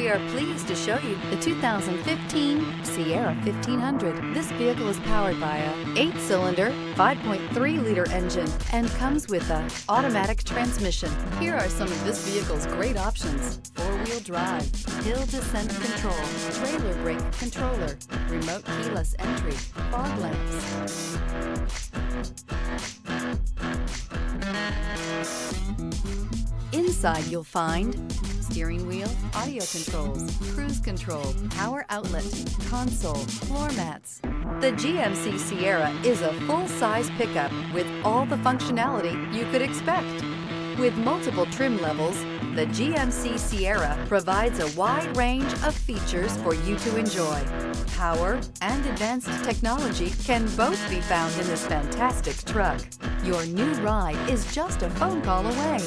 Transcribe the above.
We are pleased to show you the 2015 Sierra 1500. This vehicle is powered by a 8-cylinder, 5.3-liter engine and comes with an automatic transmission. Here are some of this vehicle's great options: 4-wheel drive, hill descent control, trailer brake controller, remote keyless entry, fog lamps. Inside you'll find steering wheel audio controls, cruise control, power outlet, console, floor mats. The GMC Sierra is a full-size pickup with all the functionality you could expect. With multiple trim levels, the GMC Sierra provides a wide range of features for you to enjoy. Power and advanced technology can both be found in this fantastic truck. Your new ride is just a phone call away.